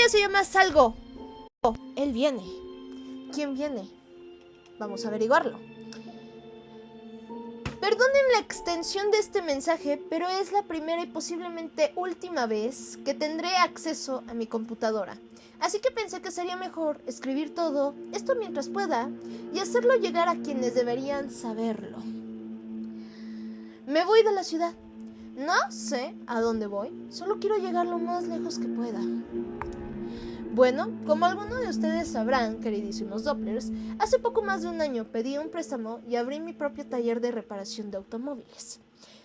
día se llama Salgo. Él viene. ¿Quién viene? Vamos a averiguarlo. Perdonen la extensión de este mensaje, pero es la primera y posiblemente última vez que tendré acceso a mi computadora. Así que pensé que sería mejor escribir todo esto mientras pueda y hacerlo llegar a quienes deberían saberlo. Me voy de la ciudad. No sé a dónde voy, solo quiero llegar lo más lejos que pueda. Bueno, como algunos de ustedes sabrán, queridísimos Dopplers, hace poco más de un año pedí un préstamo y abrí mi propio taller de reparación de automóviles.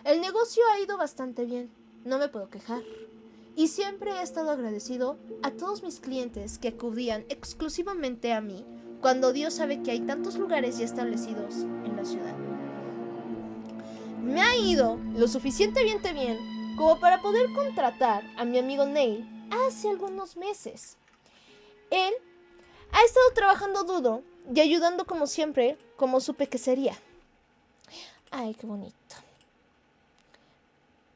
El negocio ha ido bastante bien, no me puedo quejar. Y siempre he estado agradecido a todos mis clientes que acudían exclusivamente a mí cuando Dios sabe que hay tantos lugares ya establecidos en la ciudad. Me ha ido lo suficientemente bien como para poder contratar a mi amigo Neil hace algunos meses. Él ha estado trabajando duro y ayudando como siempre, como supe que sería. Ay, qué bonito.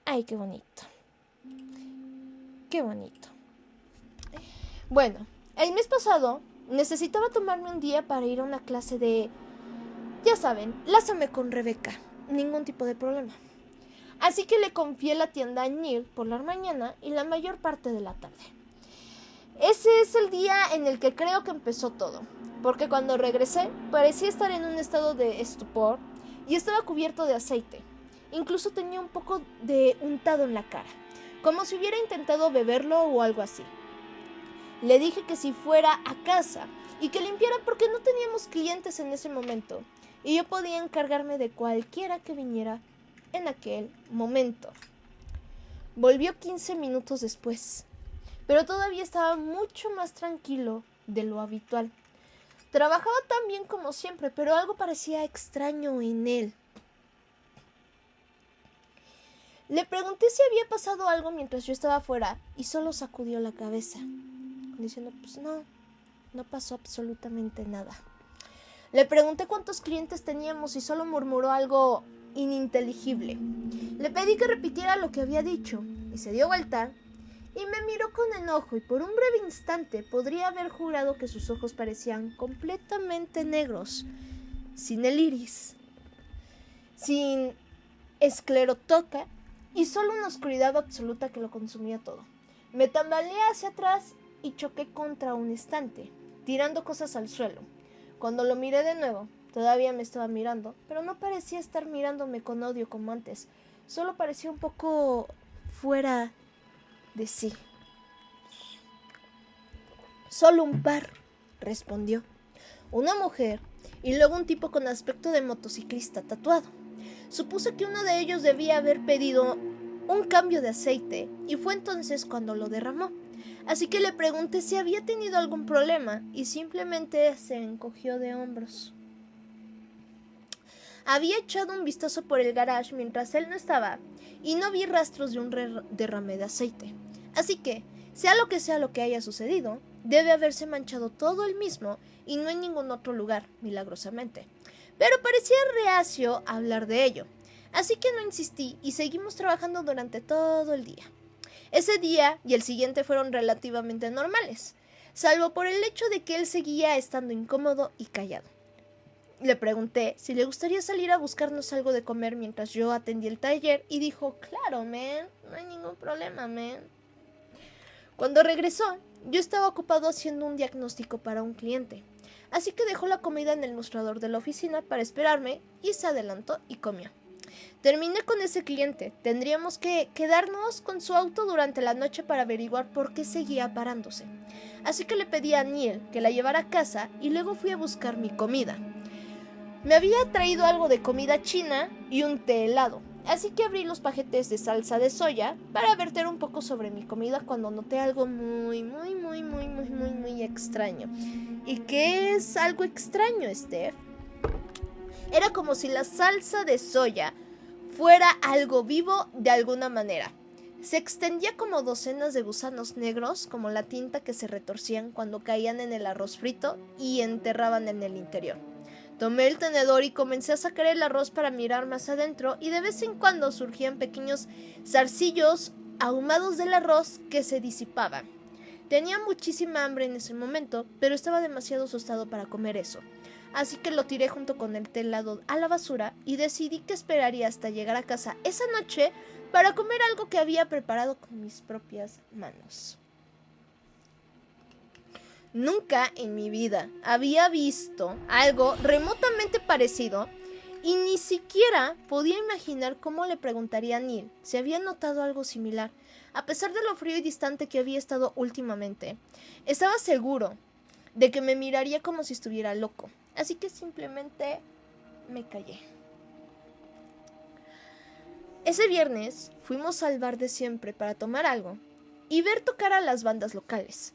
Ay, qué bonito. Qué bonito. Bueno, el mes pasado necesitaba tomarme un día para ir a una clase de... Ya saben, lázame con Rebeca. Ningún tipo de problema. Así que le confié la tienda a Neil por la mañana y la mayor parte de la tarde. Ese es el día en el que creo que empezó todo, porque cuando regresé parecía estar en un estado de estupor y estaba cubierto de aceite. Incluso tenía un poco de untado en la cara, como si hubiera intentado beberlo o algo así. Le dije que si fuera a casa y que limpiara porque no teníamos clientes en ese momento y yo podía encargarme de cualquiera que viniera en aquel momento. Volvió 15 minutos después, pero todavía estaba mucho más tranquilo de lo habitual. Trabajaba tan bien como siempre, pero algo parecía extraño en él. Le pregunté si había pasado algo mientras yo estaba afuera y solo sacudió la cabeza, diciendo, pues no pasó absolutamente nada. Le pregunté cuántos clientes teníamos y solo murmuró algo ininteligible. Le pedí que repitiera lo que había dicho y se dio vuelta y me miró con enojo y por un breve instante podría haber jurado que sus ojos parecían completamente negros, sin el iris, sin esclerotoca y solo una oscuridad absoluta que lo consumía todo. Me tambaleé hacia atrás y choqué contra un estante, tirando cosas al suelo. Cuando lo miré de nuevo, todavía me estaba mirando, pero no parecía estar mirándome con odio como antes. Solo parecía un poco fuera de sí. Solo un par, respondió. Una mujer y luego un tipo con aspecto de motociclista tatuado. Supuse que uno de ellos debía haber pedido un cambio de aceite y fue entonces cuando lo derramó. Así que le pregunté si había tenido algún problema y simplemente se encogió de hombros. Había echado un vistazo por el garage mientras él no estaba y no vi rastros de un derrame de aceite. Así que, sea lo que haya sucedido, debe haberse manchado todo él mismo y no en ningún otro lugar, milagrosamente. Pero parecía reacio a hablar de ello. Así que no insistí y seguimos trabajando durante todo el día. Ese día y el siguiente fueron relativamente normales, salvo por el hecho de que él seguía estando incómodo y callado. Le pregunté si le gustaría salir a buscarnos algo de comer mientras yo atendía el taller y dijo, claro, man, no hay ningún problema, man. Cuando regresó, yo estaba ocupado haciendo un diagnóstico para un cliente, así que dejó la comida en el mostrador de la oficina para esperarme y se adelantó y comió. Terminé con ese cliente. Tendríamos que quedarnos con su auto durante la noche para averiguar por qué seguía parándose. Así que le pedí a Neil que la llevara a casa y luego fui a buscar mi comida. Me había traído algo de comida china y un té helado. Así que abrí los paquetes de salsa de soya para verter un poco sobre mi comida cuando noté algo muy extraño. ¿Y qué es algo extraño, Steph? Era como si la salsa de soya fuera algo vivo de alguna manera. Se extendía como docenas de gusanos negros, como la tinta que se retorcían cuando caían en el arroz frito y enterraban en el interior. Tomé el tenedor y comencé a sacar el arroz para mirar más adentro y de vez en cuando surgían pequeños zarcillos ahumados del arroz que se disipaban. Tenía muchísima hambre en ese momento, pero estaba demasiado asustado para comer eso. Así que lo tiré junto con el té helado a la basura y decidí que esperaría hasta llegar a casa esa noche para comer algo que había preparado con mis propias manos. Nunca en mi vida había visto algo remotamente parecido y ni siquiera podía imaginar cómo le preguntaría a Neil si había notado algo similar. A pesar de lo frío y distante que había estado últimamente, estaba seguro de que me miraría como si estuviera loco. Así que simplemente me callé. Ese viernes fuimos al bar de siempre para tomar algo y ver tocar a las bandas locales.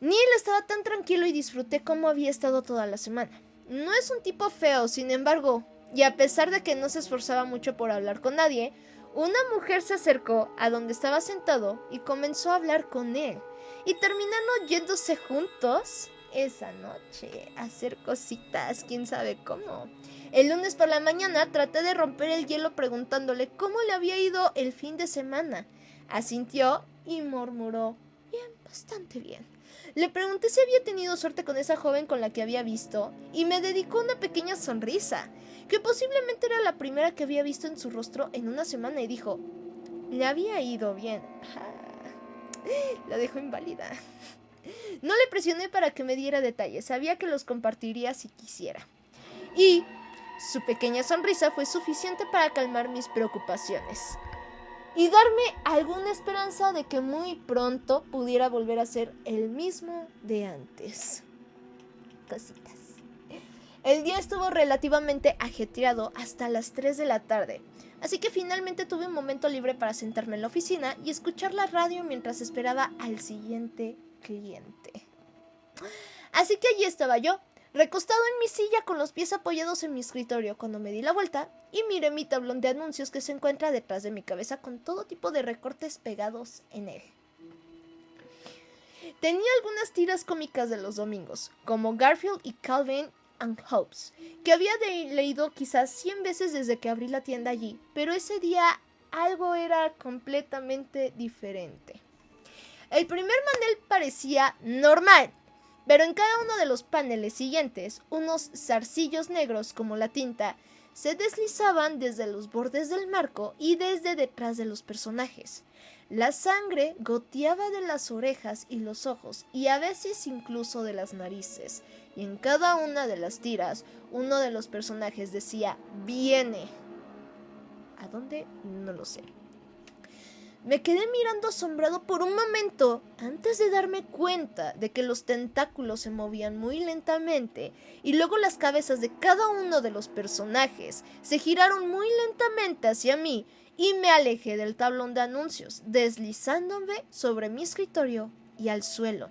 Neil estaba tan tranquilo y disfruté como había estado toda la semana. No es un tipo feo, sin embargo, y a pesar de que no se esforzaba mucho por hablar con nadie, una mujer se acercó a donde estaba sentado y comenzó a hablar con él. Y terminaron yéndose juntos esa noche a hacer cositas, quién sabe cómo. El lunes por la mañana traté de romper el hielo preguntándole cómo le había ido el fin de semana. Asintió y murmuró, bien, bastante bien. Le pregunté si había tenido suerte con esa joven con la que había visto y me dedicó una pequeña sonrisa, que posiblemente era la primera que había visto en su rostro en una semana, y dijo, le había ido bien. La dejó inválida. No le presioné para que me diera detalles, sabía que los compartiría si quisiera. Y su pequeña sonrisa fue suficiente para calmar mis preocupaciones y darme alguna esperanza de que muy pronto pudiera volver a ser el mismo de antes. Cositas. El día estuvo relativamente ajetreado hasta las 3 de la tarde, así que finalmente tuve un momento libre para sentarme en la oficina y escuchar la radio mientras esperaba al siguiente cliente. Así que allí estaba yo, recostado en mi silla con los pies apoyados en mi escritorio, cuando me di la vuelta y miré mi tablón de anuncios que se encuentra detrás de mi cabeza con todo tipo de recortes pegados en él. Tenía algunas tiras cómicas de los domingos, como Garfield y Calvin and Hobbes, que había leído quizás 100 veces desde que abrí la tienda allí, pero ese día algo era completamente diferente. El primer panel parecía normal, pero en cada uno de los paneles siguientes, unos zarcillos negros como la tinta se deslizaban desde los bordes del marco y desde detrás de los personajes. La sangre goteaba de las orejas y los ojos, y a veces incluso de las narices, y en cada una de las tiras, uno de los personajes decía, viene. ¿A dónde? No lo sé. Me quedé mirando asombrado por un momento antes de darme cuenta de que los tentáculos se movían muy lentamente y luego las cabezas de cada uno de los personajes se giraron muy lentamente hacia mí y me alejé del tablón de anuncios, deslizándome sobre mi escritorio y al suelo.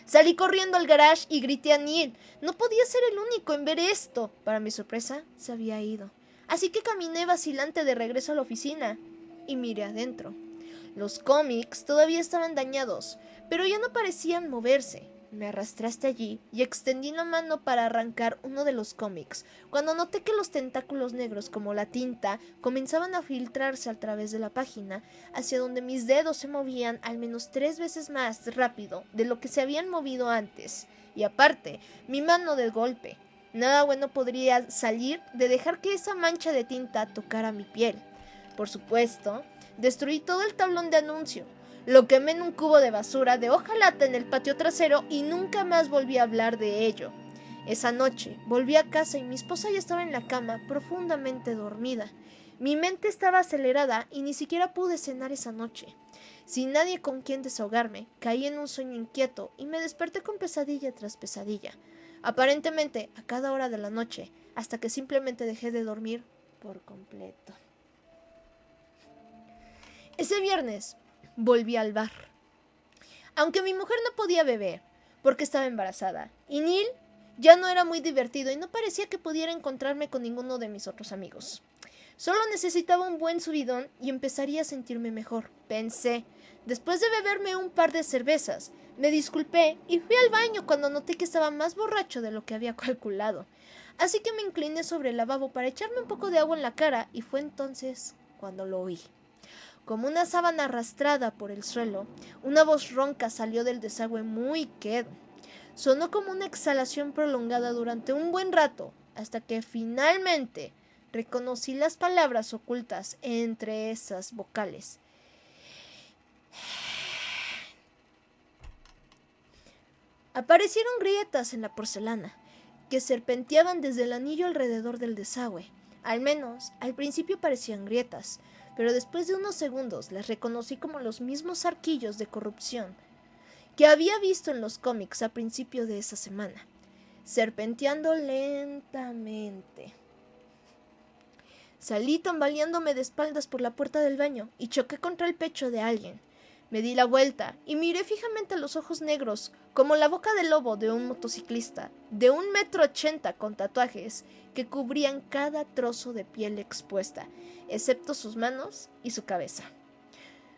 Salí corriendo al garage y grité a Neil. No podía ser el único en ver esto. Para mi sorpresa, se había ido. Así que caminé vacilante de regreso a la oficina y miré adentro. Los cómics todavía estaban dañados, pero ya no parecían moverse. Me arrastré hasta allí y extendí la mano para arrancar uno de los cómics, cuando noté que los tentáculos negros como la tinta comenzaban a filtrarse a través de la página, hacia donde mis dedos se movían al menos 3 veces más rápido de lo que se habían movido antes. Y aparte, mi mano de golpe. Nada bueno podría salir de dejar que esa mancha de tinta tocara mi piel. Por supuesto, destruí todo el tablón de anuncio. Lo quemé en un cubo de basura de hojalata en el patio trasero y nunca más volví a hablar de ello. Esa noche volví a casa y mi esposa ya estaba en la cama, profundamente dormida. Mi mente estaba acelerada y ni siquiera pude cenar esa noche. Sin nadie con quien desahogarme, caí en un sueño inquieto y me desperté con pesadilla tras pesadilla, aparentemente a cada hora de la noche, hasta que simplemente dejé de dormir por completo. Ese viernes volví al bar. Aunque mi mujer no podía beber porque estaba embarazada, y Neil ya no era muy divertido y no parecía que pudiera encontrarme con ninguno de mis otros amigos. Solo necesitaba un buen subidón y empezaría a sentirme mejor, pensé. Después de beberme un par de cervezas, me disculpé y fui al baño cuando noté que estaba más borracho de lo que había calculado. Así que me incliné sobre el lavabo para echarme un poco de agua en la cara y fue entonces cuando lo oí. Como una sábana arrastrada por el suelo, una voz ronca salió del desagüe muy quedo. Sonó como una exhalación prolongada durante un buen rato, hasta que finalmente reconocí las palabras ocultas entre esas vocales. Aparecieron grietas en la porcelana, que serpenteaban desde el anillo alrededor del desagüe. Al menos, al principio parecían grietas, pero después de unos segundos las reconocí como los mismos arquillos de corrupción que había visto en los cómics a principio de esa semana, serpenteando lentamente. Salí tambaleándome de espaldas por la puerta del baño y choqué contra el pecho de alguien. Me di la vuelta y miré fijamente a los ojos negros, como la boca de lobo de un motociclista de 1,80 m con tatuajes que cubrían cada trozo de piel expuesta, excepto sus manos y su cabeza.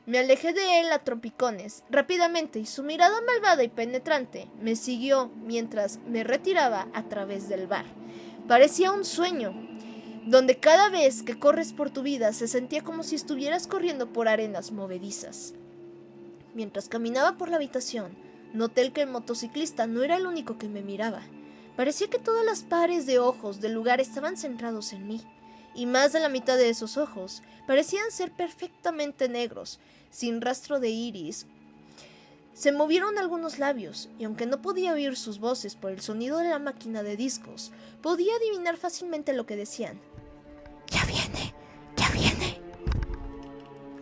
Me alejé de él a trompicones rápidamente y su mirada malvada y penetrante me siguió mientras me retiraba a través del bar. Parecía un sueño, donde cada vez que corres por tu vida se sentía como si estuvieras corriendo por arenas movedizas. Mientras caminaba por la habitación, noté que el motociclista no era el único que me miraba. Parecía que todas las pares de ojos del lugar estaban centrados en mí, y más de la mitad de esos ojos parecían ser perfectamente negros, sin rastro de iris. Se movieron algunos labios, y aunque no podía oír sus voces por el sonido de la máquina de discos, podía adivinar fácilmente lo que decían. ¡Ya viene! ¡Ya viene!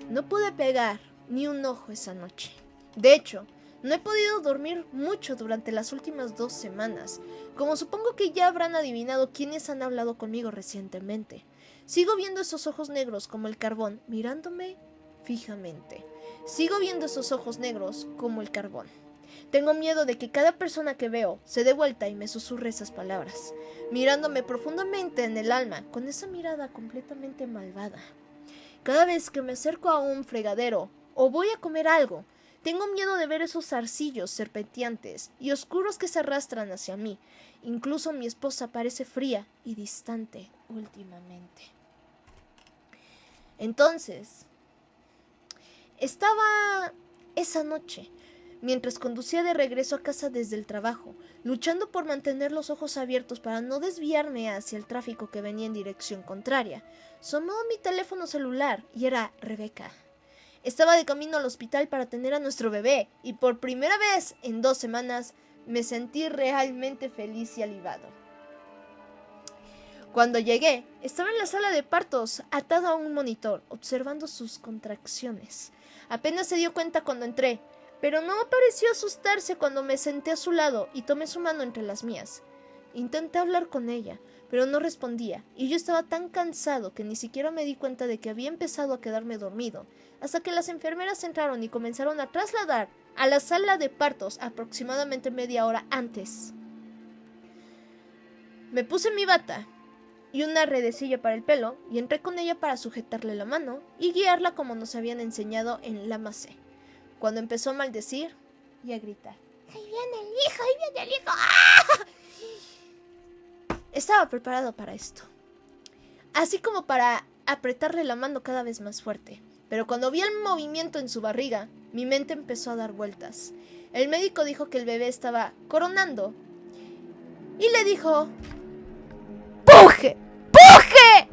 No pude pegar ni un ojo esa noche. De hecho, no he podido dormir mucho durante las últimas 2 semanas, como supongo que ya habrán adivinado quiénes han hablado conmigo recientemente. Sigo viendo esos ojos negros como el carbón, mirándome fijamente. Sigo viendo esos ojos negros como el carbón. Tengo miedo de que cada persona que veo se dé vuelta y me susurre esas palabras, mirándome profundamente en el alma con esa mirada completamente malvada. Cada vez que me acerco a un fregadero o voy a comer algo, tengo miedo de ver esos zarcillos serpenteantes y oscuros que se arrastran hacia mí. Incluso mi esposa parece fría y distante últimamente. Entonces, estaba esa noche, mientras conducía de regreso a casa desde el trabajo, luchando por mantener los ojos abiertos para no desviarme hacia el tráfico que venía en dirección contraria. Sonó mi teléfono celular y era Rebeca. Estaba de camino al hospital para atender a nuestro bebé y por primera vez en 2 semanas me sentí realmente feliz y alivado. Cuando llegué, estaba en la sala de partos, atado a un monitor, observando sus contracciones. Apenas se dio cuenta cuando entré, pero no pareció asustarse cuando me senté a su lado y tomé su mano entre las mías. Intenté hablar con ella, pero no respondía, y yo estaba tan cansado que ni siquiera me di cuenta de que había empezado a quedarme dormido, hasta que las enfermeras entraron y comenzaron a trasladar a la sala de partos aproximadamente media hora antes. Me puse mi bata y una redecilla para el pelo y entré con ella para sujetarle la mano y guiarla como nos habían enseñado en la Macé, cuando empezó a maldecir y a gritar. ¡Ahí viene el hijo! ¡Ahí viene el hijo! ¡Ah! Estaba preparado para esto, así como para apretarle la mano cada vez más fuerte. Pero cuando vi el movimiento en su barriga, mi mente empezó a dar vueltas. El médico dijo que el bebé estaba coronando y le dijo: ¡Puje! ¡Puje!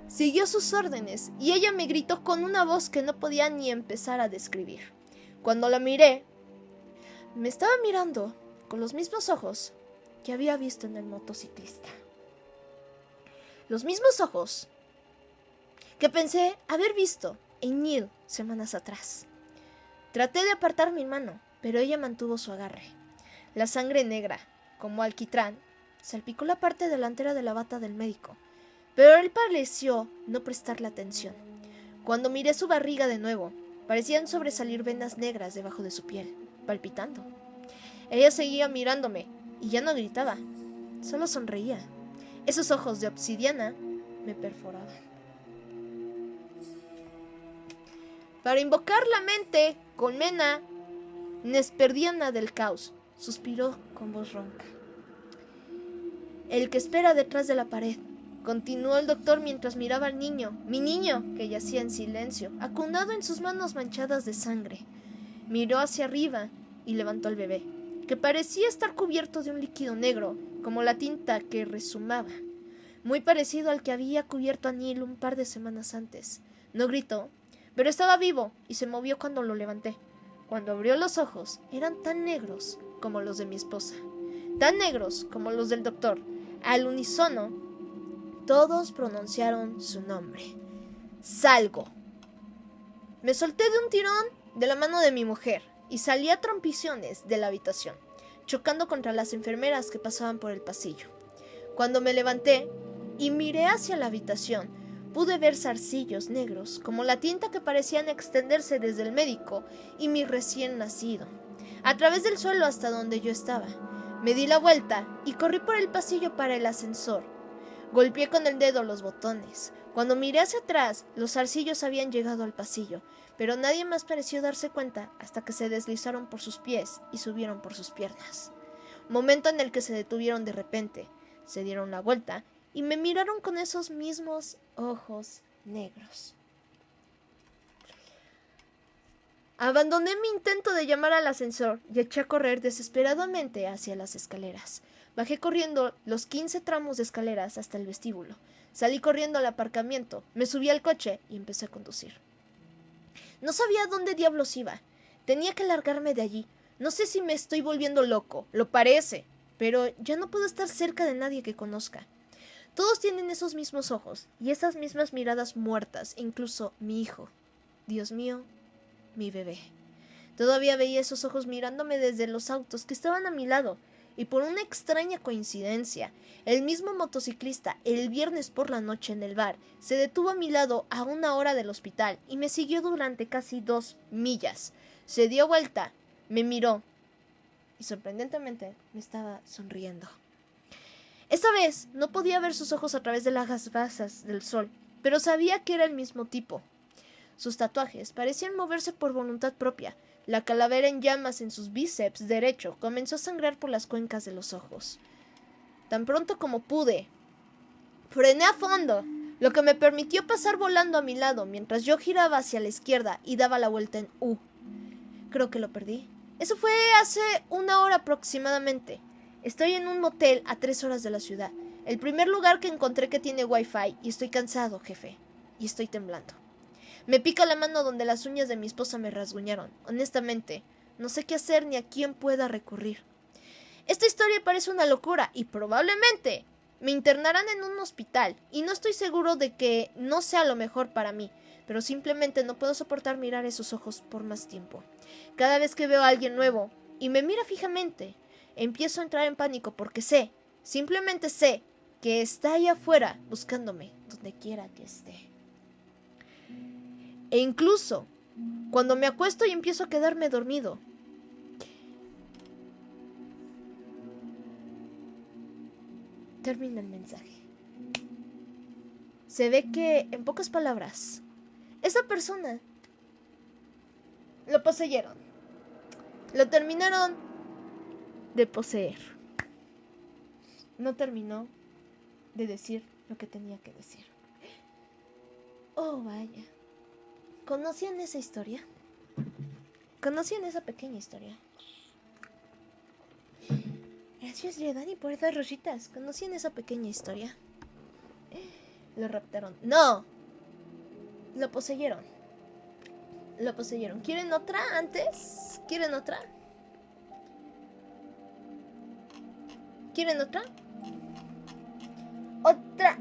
Siguió sus órdenes y ella me gritó con una voz que no podía ni empezar a describir. Cuando la miré, me estaba mirando con los mismos ojos que había visto en el motociclista. Los mismos ojos que pensé haber visto en Neil semanas atrás. Traté de apartar mi mano, pero ella mantuvo su agarre. La sangre negra, como alquitrán, salpicó la parte delantera de la bata del médico, pero él pareció no prestarle atención. Cuando miré su barriga de nuevo, parecían sobresalir venas negras debajo de su piel, palpitando. Ella seguía mirándome y ya no gritaba, solo sonreía. Esos ojos de obsidiana me perforaban. Para invocar la mente colmena nesperdiana del caos, suspiró con voz ronca. El que espera detrás de la pared continuó el doctor mientras miraba al niño, mi niño, que yacía en silencio, acunado en sus manos manchadas de sangre. Miró hacia arriba y levantó al bebé, que parecía estar cubierto de un líquido negro, como la tinta que rezumaba, muy parecido al que había cubierto a Neil un par de semanas antes. No gritó, pero estaba vivo y se movió cuando lo levanté. Cuando abrió los ojos, eran tan negros como los de mi esposa, tan negros como los del doctor. Al unísono, todos pronunciaron su nombre. Salgo. Me solté de un tirón de la mano de mi mujer y salí a trompiciones de la habitación, chocando contra las enfermeras que pasaban por el pasillo. Cuando me levanté y miré hacia la habitación, pude ver zarcillos negros, como la tinta que parecían extenderse desde el médico y mi recién nacido, a través del suelo hasta donde yo estaba. Me di la vuelta y corrí por el pasillo para el ascensor. Golpeé con el dedo los botones. Cuando miré hacia atrás, los zarcillos habían llegado al pasillo, pero nadie más pareció darse cuenta hasta que se deslizaron por sus pies y subieron por sus piernas. Momento en el que se detuvieron de repente, se dieron la vuelta y me miraron con esos mismos ojos negros. Abandoné mi intento de llamar al ascensor y eché a correr desesperadamente hacia las escaleras. Bajé corriendo los 15 tramos de escaleras hasta el vestíbulo. Salí corriendo al aparcamiento, me subí al coche y empecé a conducir. No sabía dónde diablos iba. Tenía que largarme de allí. No sé si me estoy volviendo loco, lo parece, pero ya no puedo estar cerca de nadie que conozca. Todos tienen esos mismos ojos y esas mismas miradas muertas, incluso mi hijo. Dios mío, mi bebé. Todavía veía esos ojos mirándome desde los autos que estaban a mi lado, y por una extraña coincidencia, el mismo motociclista, el viernes por la noche en el bar, se detuvo a mi lado a 1 hora del hospital y me siguió durante casi 2 millas. Se dio vuelta, me miró y sorprendentemente me estaba sonriendo. Esta vez no podía ver sus ojos a través de las gafas del sol, pero sabía que era el mismo tipo. Sus tatuajes parecían moverse por voluntad propia. La calavera en llamas en sus bíceps derecho comenzó a sangrar por las cuencas de los ojos. Tan pronto como pude, frené a fondo, lo que me permitió pasar volando a mi lado mientras yo giraba hacia la izquierda y daba la vuelta en U. Creo que lo perdí. Eso fue hace 1 hora aproximadamente. Estoy en un motel a 3 horas de la ciudad. El primer lugar que encontré que tiene wifi y estoy cansado, jefe. Y estoy temblando. Me pica la mano donde las uñas de mi esposa me rasguñaron. Honestamente, no sé qué hacer ni a quién pueda recurrir. Esta historia parece una locura y probablemente me internarán en un hospital y no estoy seguro de que no sea lo mejor para mí, pero simplemente no puedo soportar mirar esos ojos por más tiempo. Cada vez que veo a alguien nuevo y me mira fijamente, empiezo a entrar en pánico porque simplemente sé, que está ahí afuera buscándome donde quiera que esté. E incluso, cuando me acuesto y empiezo a quedarme dormido, termina el mensaje. Se ve que, en pocas palabras, esa persona lo poseyeron. Lo terminaron de poseer. No terminó de decir lo que tenía que decir. Oh, vaya. ¿Conocían esa historia? ¿Conocían esa pequeña historia? Gracias, Giordani, por esas rositas. ¿Conocían esa pequeña historia? Lo raptaron. ¡No! Lo poseyeron. Lo poseyeron. ¿Quieren otra antes? ¿Quieren otra? ¿Quieren otra? Otra.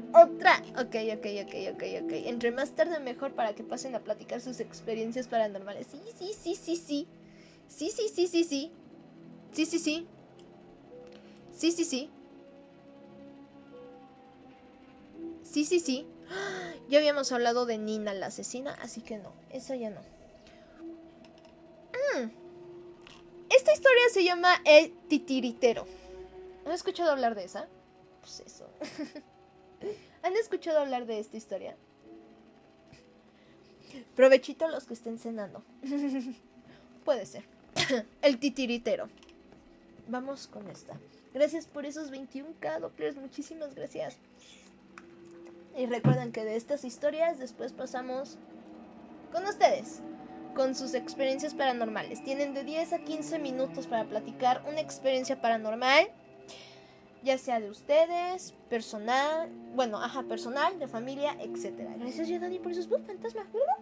Ok. Entre más tarde mejor para que pasen a platicar sus experiencias paranormales. Sí. Sí. Ya habíamos hablado de Nina la asesina, así que no, eso ya no. Esta historia se llama El Titiritero. ¿Han escuchado hablar de esa? Pues eso. ¿Han escuchado hablar de esta historia? Provechito los que estén cenando. Puede ser. El Titiritero. Vamos con esta. Gracias por esos 21K, Dopplers. Muchísimas gracias. Y recuerden que de estas historias después pasamos con ustedes, con sus experiencias paranormales. Tienen de 10 a 15 minutos para platicar una experiencia paranormal, ya sea de ustedes, personal, personal, de familia, etc. Gracias, Yadani, por esos fantasmas, ¿verdad?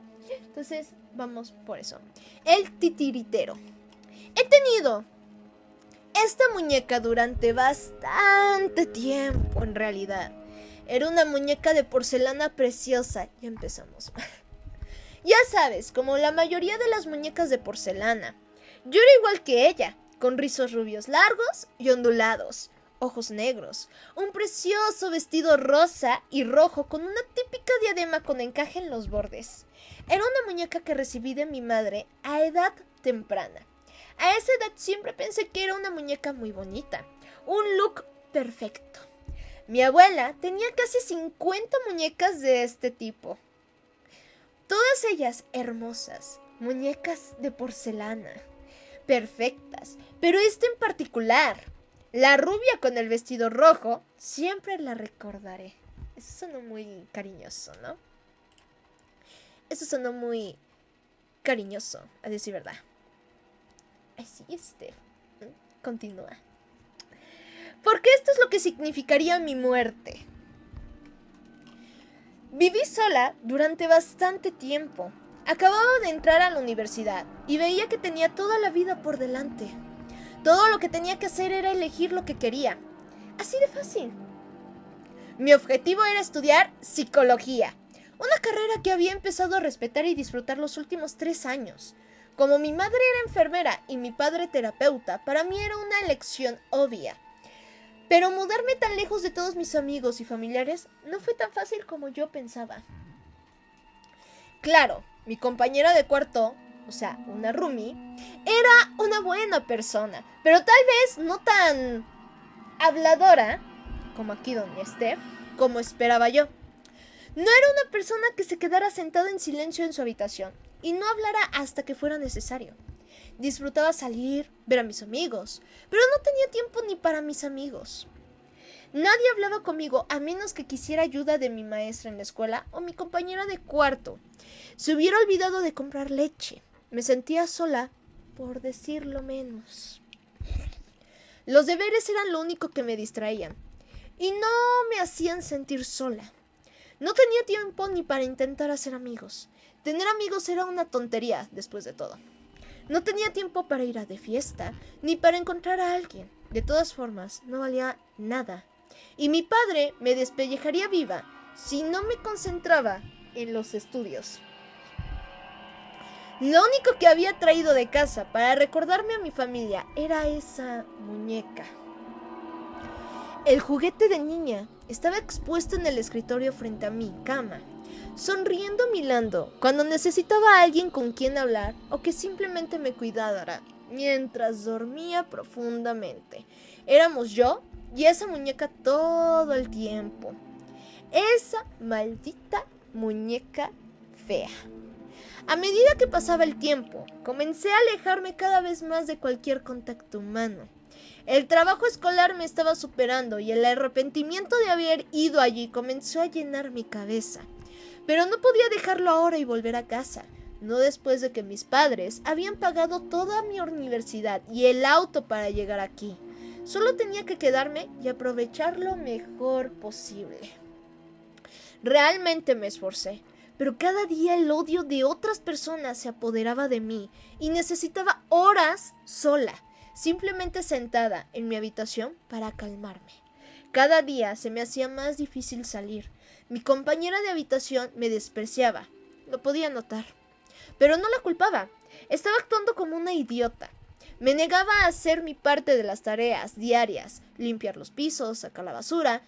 Entonces, vamos por eso. El titiritero. He tenido esta muñeca durante bastante tiempo, en realidad. Era una muñeca de porcelana preciosa. Ya empezamos. Ya sabes, como la mayoría de las muñecas de porcelana. Yo era igual que ella, con rizos rubios largos y ondulados, ojos negros, un precioso vestido rosa y rojo con una típica diadema con encaje en los bordes. Era una muñeca que recibí de mi madre a edad temprana. A esa edad siempre pensé que era una muñeca muy bonita, un look perfecto. Mi abuela tenía casi 50 muñecas de este tipo. Todas ellas hermosas, muñecas de porcelana, perfectas, pero esta en particular, la rubia con el vestido rojo, siempre la recordaré. Eso sonó muy cariñoso, ¿no? Eso sonó muy cariñoso, a decir verdad. Así, continúa. Porque esto es lo que significaría mi muerte. Viví sola durante bastante tiempo. Acababa de entrar a la universidad y veía que tenía toda la vida por delante. Todo lo que tenía que hacer era elegir lo que quería. Así de fácil. Mi objetivo era estudiar psicología, una carrera que había empezado a respetar y disfrutar los últimos 3 años. Como mi madre era enfermera y mi padre terapeuta, para mí era una elección obvia. Pero mudarme tan lejos de todos mis amigos y familiares no fue tan fácil como yo pensaba. Claro, mi compañera de cuarto, o sea, una roomie, era una buena persona, pero tal vez no tan habladora, como aquí doña Steph, como esperaba yo. No era una persona que se quedara sentada en silencio en su habitación y no hablara hasta que fuera necesario. Disfrutaba salir, ver a mis amigos, pero no tenía tiempo ni para mis amigos. Nadie hablaba conmigo a menos que quisiera ayuda de mi maestra en la escuela o mi compañera de cuarto. Se hubiera olvidado de comprar leche. Me sentía sola, por decirlo menos. Los deberes eran lo único que me distraían y no me hacían sentir sola. No tenía tiempo ni para intentar hacer amigos. Tener amigos era una tontería, después de todo. No tenía tiempo para ir de fiesta, ni para encontrar a alguien. De todas formas, no valía nada. Y mi padre me despellejaría viva si no me concentraba en los estudios. Lo único que había traído de casa para recordarme a mi familia era esa muñeca. El juguete de niña estaba expuesto en el escritorio frente a mi cama, sonriendo milando cuando necesitaba a alguien con quien hablar o que simplemente me cuidara mientras dormía profundamente. Éramos yo y esa muñeca todo el tiempo. Esa maldita muñeca fea. A medida que pasaba el tiempo, comencé a alejarme cada vez más de cualquier contacto humano. El trabajo escolar me estaba superando y el arrepentimiento de haber ido allí comenzó a llenar mi cabeza. Pero no podía dejarlo ahora y volver a casa, no después de que mis padres habían pagado toda mi universidad y el auto para llegar aquí. Solo tenía que quedarme y aprovechar lo mejor posible. Realmente me esforcé, pero cada día el odio de otras personas se apoderaba de mí y necesitaba horas sola, simplemente sentada en mi habitación para calmarme. Cada día se me hacía más difícil salir. Mi compañera de habitación me despreciaba, lo podía notar, pero no la culpaba. Estaba actuando como una idiota. Me negaba a hacer mi parte de las tareas diarias, limpiar los pisos, sacar la basura,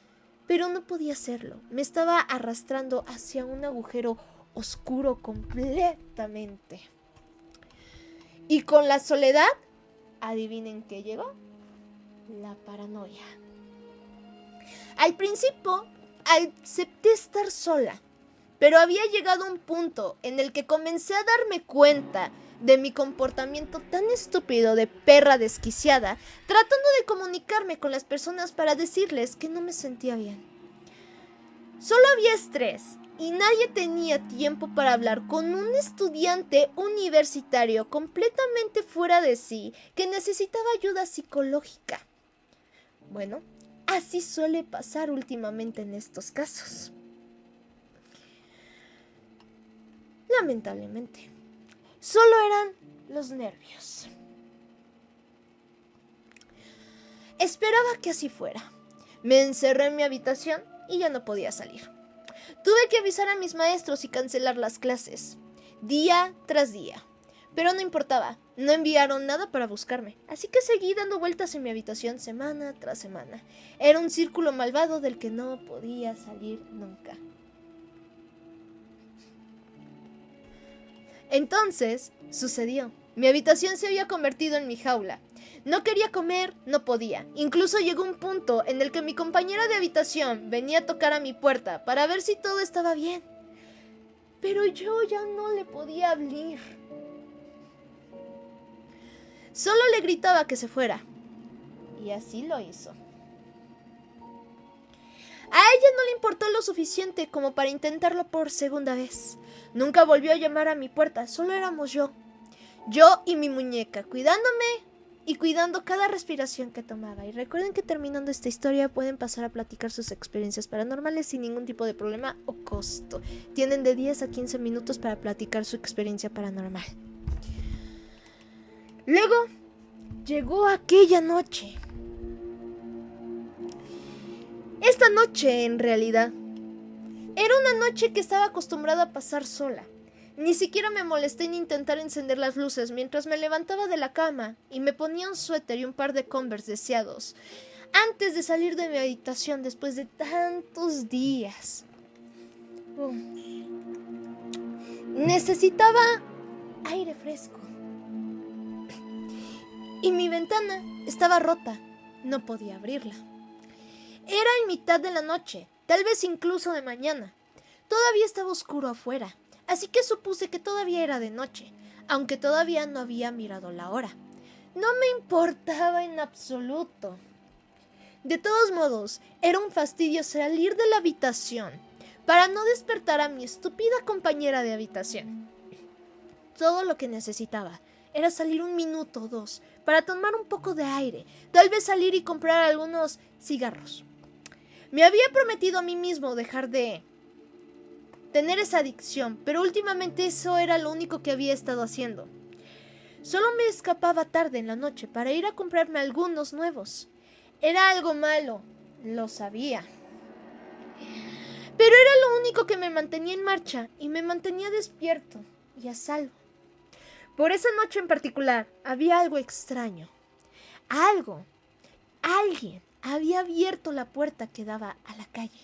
pero no podía hacerlo. Me estaba arrastrando hacia un agujero oscuro completamente. Y con la soledad, adivinen qué llegó, la paranoia. Al principio acepté estar sola, pero había llegado un punto en el que comencé a darme cuenta de mi comportamiento tan estúpido de perra desquiciada, tratando de comunicarme con las personas para decirles que no me sentía bien. Solo había estrés y nadie tenía tiempo para hablar con un estudiante universitario completamente fuera de sí que necesitaba ayuda psicológica. Bueno, así suele pasar últimamente en estos casos. Lamentablemente, solo eran los nervios. Esperaba que así fuera. Me encerré en mi habitación y ya no podía salir. Tuve que avisar a mis maestros y cancelar las clases, día tras día. Pero no importaba, no enviaron nada para buscarme, así que seguí dando vueltas en mi habitación semana tras semana. Era un círculo malvado del que no podía salir nunca. Entonces, sucedió. Mi habitación se había convertido en mi jaula. No quería comer, no podía. Incluso llegó un punto en el que mi compañera de habitación venía a tocar a mi puerta para ver si todo estaba bien. Pero yo ya no le podía abrir. Solo le gritaba que se fuera. Y así lo hizo. A ella no le importó lo suficiente como para intentarlo por segunda vez. Nunca volvió a llamar a mi puerta, solo éramos yo. Yo y mi muñeca, cuidándome y cuidando cada respiración que tomaba. Y recuerden que terminando esta historia pueden pasar a platicar sus experiencias paranormales sin ningún tipo de problema o costo. Tienen de 10 a 15 minutos para platicar su experiencia paranormal. Luego llegó aquella noche. Esta noche, en realidad, era una noche que estaba acostumbrada a pasar sola. Ni siquiera me molesté en intentar encender las luces mientras me levantaba de la cama y me ponía un suéter y un par de Converse deseados antes de salir de mi habitación después de tantos días. Necesitaba aire fresco. Y mi ventana estaba rota. No podía abrirla. Era en mitad de la noche, tal vez incluso de mañana. Todavía estaba oscuro afuera, así que supuse que todavía era de noche, aunque todavía no había mirado la hora. No me importaba en absoluto. De todos modos, era un fastidio salir de la habitación para no despertar a mi estúpida compañera de habitación. Todo lo que necesitaba era salir un minuto o dos para tomar un poco de aire, tal vez salir y comprar algunos cigarros. Me había prometido a mí mismo dejar de tener esa adicción, pero últimamente eso era lo único que había estado haciendo. Solo me escapaba tarde en la noche para ir a comprarme algunos nuevos. Era algo malo, lo sabía. Pero era lo único que me mantenía en marcha y me mantenía despierto y a salvo. Por esa noche en particular había algo extraño. Alguien había abierto la puerta que daba a la calle.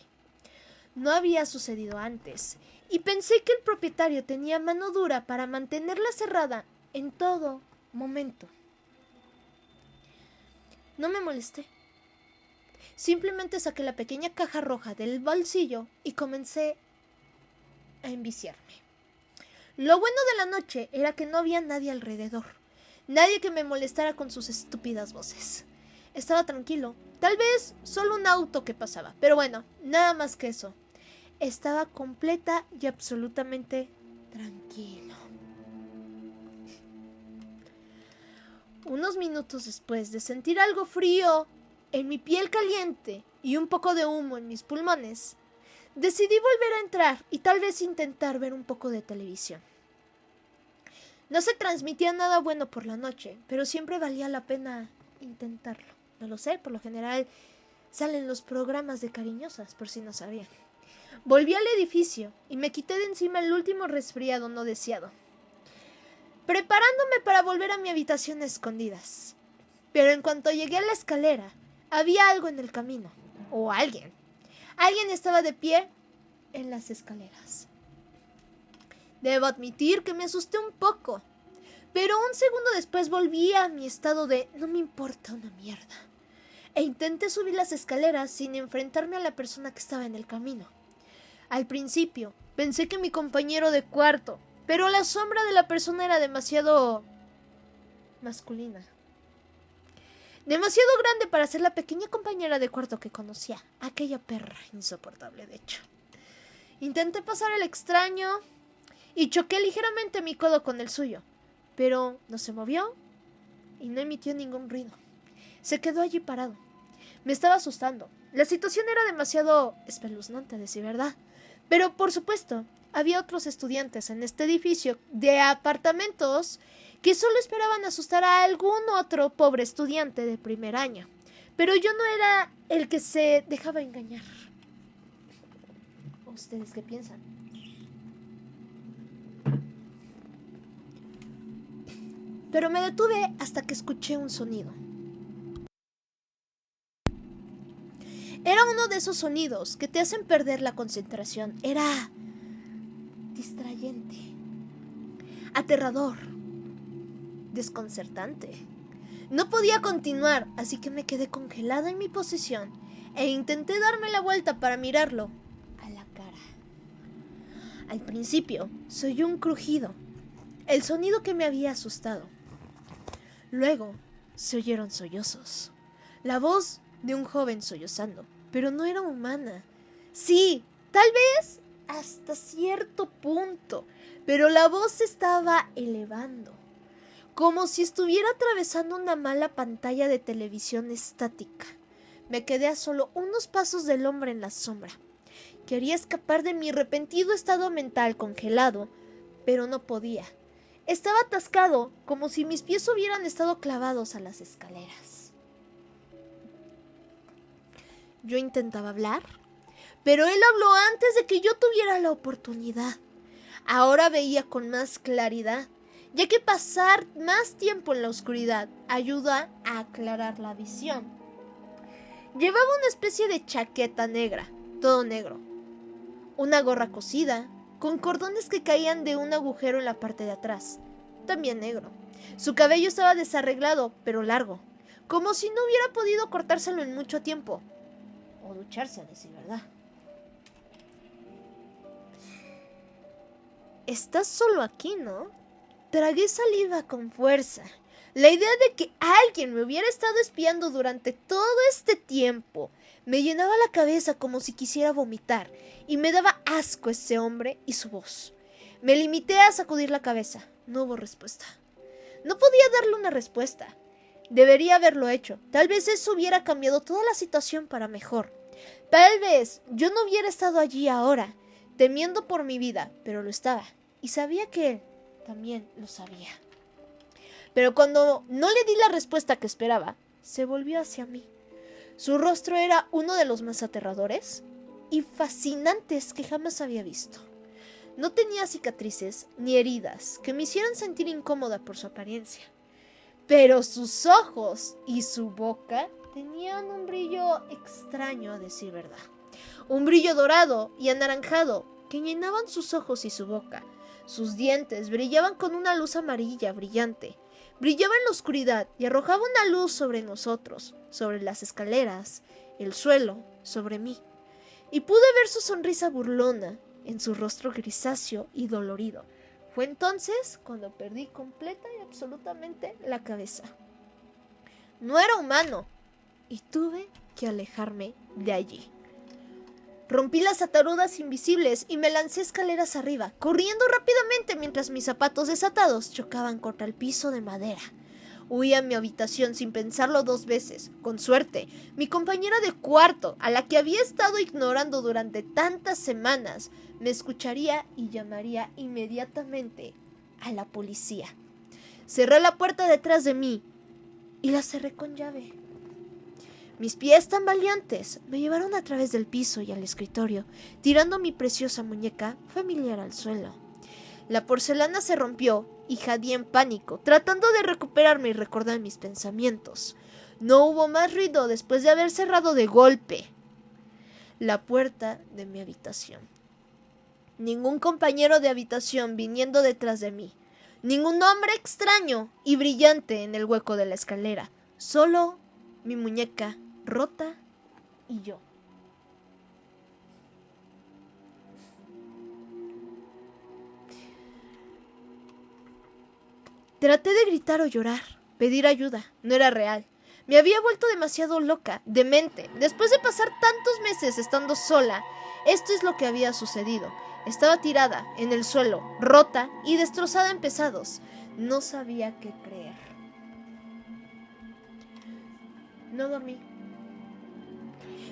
No había sucedido antes, y pensé que el propietario tenía mano dura para mantenerla cerrada en todo momento. No me molesté. Simplemente saqué la pequeña caja roja del bolsillo y comencé a enviciarme. Lo bueno de la noche era que no había nadie alrededor. Nadie que me molestara con sus estúpidas voces. Estaba tranquilo. Tal vez solo un auto que pasaba. Pero bueno, nada más que eso. Estaba completa y absolutamente tranquilo. Unos minutos después de sentir algo frío en mi piel caliente y un poco de humo en mis pulmones, decidí volver a entrar y tal vez intentar ver un poco de televisión. No se transmitía nada bueno por la noche, pero siempre valía la pena intentarlo. No lo sé, por lo general salen los programas de cariñosas, por si no sabían. Volví al edificio y me quité de encima el último resfriado no deseado, preparándome para volver a mi habitación a escondidas. Pero en cuanto llegué a la escalera, había algo en el camino, o alguien. Alguien estaba de pie en las escaleras. Debo admitir que me asusté un poco, pero un segundo después volví a mi estado de no me importa una mierda, e intenté subir las escaleras sin enfrentarme a la persona que estaba en el camino. Al principio pensé que mi compañero de cuarto, pero la sombra de la persona era demasiado masculina. Demasiado grande para ser la pequeña compañera de cuarto que conocía, aquella perra insoportable de hecho. Intenté pasar el extraño y choqué ligeramente mi codo con el suyo, pero no se movió y no emitió ningún ruido. Se quedó allí parado. Me estaba asustando. La situación era demasiado espeluznante, a decir verdad. Pero, por supuesto, había otros estudiantes en este edificio de apartamentos que solo esperaban asustar a algún otro pobre estudiante de primer año. Pero yo no era el que se dejaba engañar. ¿Ustedes qué piensan? Pero me detuve hasta que escuché un sonido. Era uno de esos sonidos que te hacen perder la concentración. Era distrayente, aterrador, desconcertante. No podía continuar, así que me quedé congelada en mi posición e intenté darme la vuelta para mirarlo a la cara. Al principio, se oyó un crujido, el sonido que me había asustado. Luego, se oyeron sollozos, la voz de un joven sollozando, pero no era humana. Sí, tal vez hasta cierto punto, pero la voz se estaba elevando, como si estuviera atravesando una mala pantalla de televisión estática. Me quedé a solo unos pasos del hombre en la sombra. Quería escapar de mi repentino estado mental congelado, pero no podía. Estaba atascado, como si mis pies hubieran estado clavados a las escaleras. Yo intentaba hablar, pero él habló antes de que yo tuviera la oportunidad. Ahora veía con más claridad, ya que pasar más tiempo en la oscuridad ayuda a aclarar la visión. Llevaba una especie de chaqueta negra, todo negro, una gorra cosida, con cordones que caían de un agujero en la parte de atrás, también negro. Su cabello estaba desarreglado, pero largo, como si no hubiera podido cortárselo en mucho tiempo. O ducharse, a decir verdad. Estás solo aquí, ¿no? Tragué saliva con fuerza. La idea de que alguien me hubiera estado espiando durante todo este tiempo me llenaba la cabeza como si quisiera vomitar, y me daba asco ese hombre y su voz. Me limité a sacudir la cabeza. No hubo respuesta. No podía darle una respuesta. Debería haberlo hecho. Tal vez eso hubiera cambiado toda la situación para mejor. Tal vez yo no hubiera estado allí ahora, temiendo por mi vida, pero lo estaba, y sabía que él también lo sabía. Pero cuando no le di la respuesta que esperaba, se volvió hacia mí. Su rostro era uno de los más aterradores y fascinantes que jamás había visto. No tenía cicatrices ni heridas que me hicieran sentir incómoda por su apariencia, pero sus ojos y su boca tenían un brillo extraño, a decir verdad. Un brillo dorado y anaranjado que llenaban sus ojos y su boca. Sus dientes brillaban con una luz amarilla brillante. Brillaba en la oscuridad y arrojaba una luz sobre nosotros, sobre las escaleras, el suelo, sobre mí. Y pude ver su sonrisa burlona en su rostro grisáceo y dolorido. Fue entonces cuando perdí completa y absolutamente la cabeza. No era humano, y tuve que alejarme de allí. Rompí las ataduras invisibles y me lancé escaleras arriba, corriendo rápidamente mientras mis zapatos desatados chocaban contra el piso de madera. Huí a mi habitación sin pensarlo 2 veces. Con suerte, mi compañera de cuarto, a la que había estado ignorando durante tantas semanas, me escucharía y llamaría inmediatamente a la policía. Cerré la puerta detrás de mí y la cerré con llave. Mis pies tambaleantes me llevaron a través del piso y al escritorio, tirando mi preciosa muñeca familiar al suelo. La porcelana se rompió y jadeé en pánico, tratando de recuperarme y recordar mis pensamientos. No hubo más ruido después de haber cerrado de golpe la puerta de mi habitación. Ningún compañero de habitación viniendo detrás de mí. Ningún hombre extraño y brillante en el hueco de la escalera. Solo mi muñeca rota y yo. Traté de gritar o llorar, pedir ayuda. No era real. Me había vuelto demasiado loca, demente, después de pasar tantos meses estando sola Esto es lo que había sucedido. Estaba tirada en el suelo, rota y destrozada en pedazos. No sabía qué creer. No dormí.